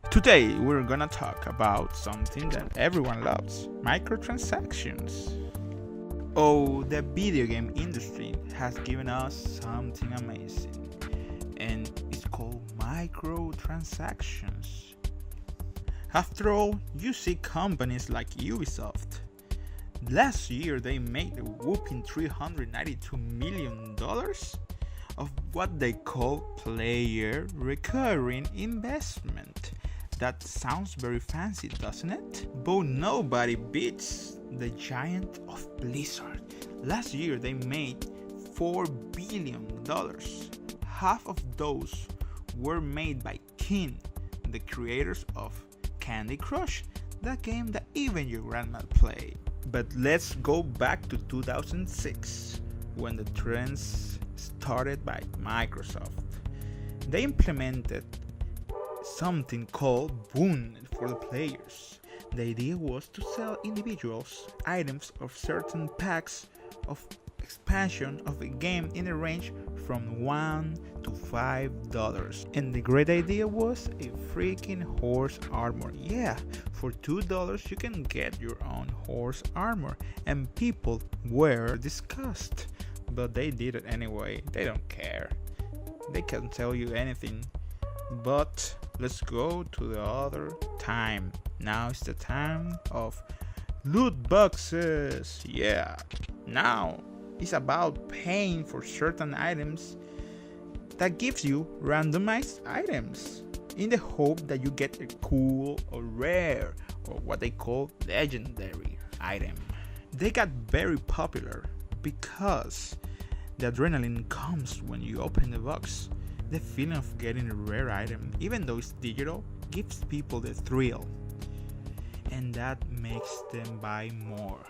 Today we're gonna talk about something that everyone loves, microtransactions. Oh, the video game industry has given us something amazing, and it's called microtransactions. After all, you see companies like Ubisoft. Last year they made a whopping $392 million of what they call player recurring investment. That sounds very fancy, doesn't it? But nobody beats the giant of Blizzard. Last year they made $4 billion. Half of those were made by King, the creators of Candy Crush, that game that even your grandma played. But let's go back to 2006, when the trends started by Microsoft. They implemented something called Boon for the players. The idea was to sell individuals items of certain packs of expansion of a game in a range from $1 to $5. And the great idea was a freaking horse armor. Yeah, for $2 you can get your own horse armor, and people were disgusted. But they did it anyway. They don't care. They can't tell you anything. But let's go to the other time. Now is the time of loot boxes. Yeah. Now it's about paying for certain items that gives you randomized items in the hope that you get a cool or rare or what they call legendary item. They got very popular because the adrenaline comes when you open the box. The feeling of getting a rare item, even though it's digital, gives people the thrill, and that makes them buy more.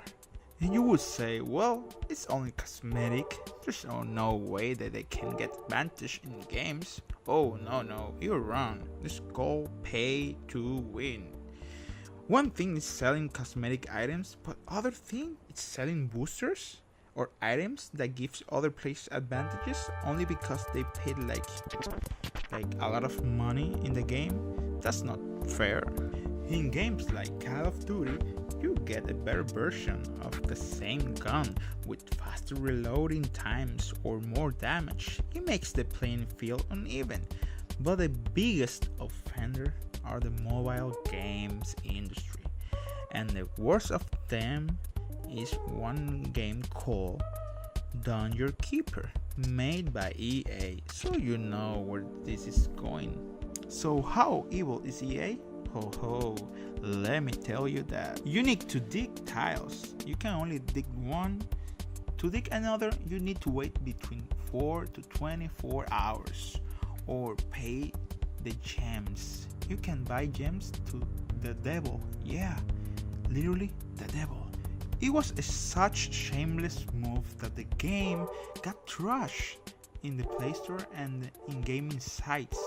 And you would say, well, it's only cosmetic, there's no way that they can get advantage in games. Oh no, you're wrong. It's called pay to win. One thing is selling cosmetic items, but other thing is selling boosters or items that gives other players advantages only because they paid like a lot of money in the game. That's not fair. In games like Call of Duty, you get a better version of the same gun with faster reloading times or more damage. It makes the playing feel uneven. But the biggest offender are the mobile games industry, and the worst of them is one game called Dungeon Keeper, made by EA, so you know where this is going. So how evil is EA? Let me tell you that. You need to dig tiles. You can only dig one. To dig another, you need to wait between 4 to 24 hours or pay the gems. You can buy gems to the devil. Yeah, literally the devil. It was such shameless move that the game got trashed in the Play Store and in gaming sites.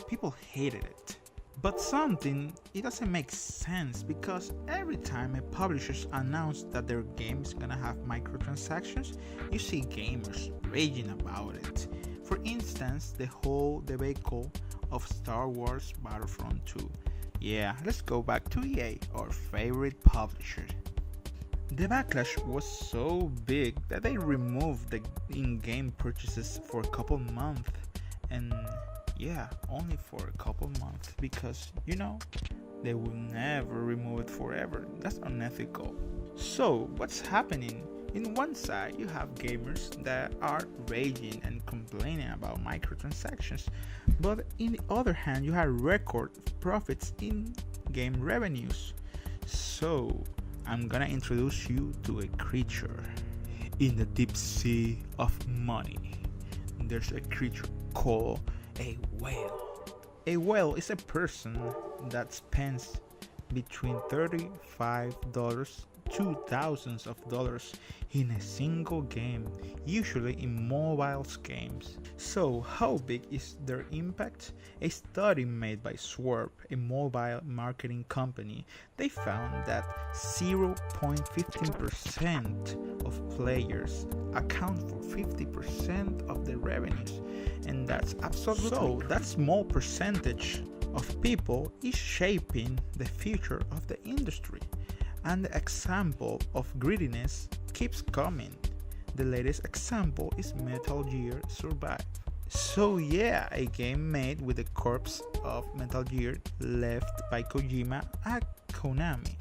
People hated it. But it doesn't make sense, because every time a publisher announced that their game is gonna have microtransactions, you see gamers raging about it. For instance, the whole debacle of Star Wars Battlefront 2. Yeah, let's go back to EA, our favorite publisher. The backlash was so big that they removed the in-game purchases for a couple months, and yeah, only for a couple months, because they will never remove it forever. That's unethical. So what's happening? In one side you have gamers that are raging and complaining about microtransactions, but in the other hand you have record profits in game revenues. So I'm gonna introduce you to a creature in the deep sea of money. There's a creature called a whale. A whale is a person that spends between $35 to thousands of dollars in a single game, usually in mobile games. So how big is their impact? A study made by Swerve, a mobile marketing company, they found that 0.15% of players account for 50% of the revenues, and that's absolutely, so that small percentage of people is shaping the future of the industry, and the example of greediness keeps coming. The latest example is Metal Gear Survive. So yeah, a game made with the corpse of Metal Gear left by Kojima at Konami.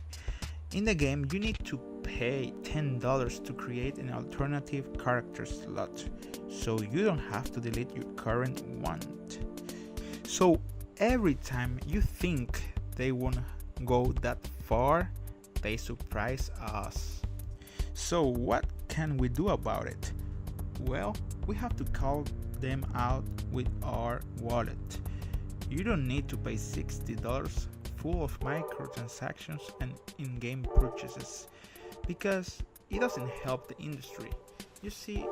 In the game, you need to pay $10 to create an alternative character slot, so you don't have to delete your current one. So every time you think they won't go that far, they surprise us. So what can we do about it? Well, we have to call them out with our wallet. You don't need to pay $60 full of microtransactions and in-game purchases, because it doesn't help the industry. You see,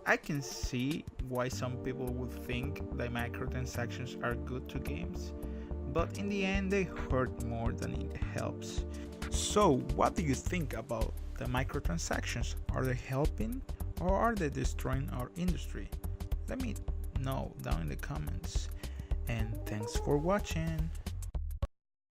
I can see why some people would think that microtransactions are good to games, but in the end they hurt more than it helps. So what do you think about the microtransactions? Are they helping or are they destroying our industry? Let me know down in the comments. And thanks for watching.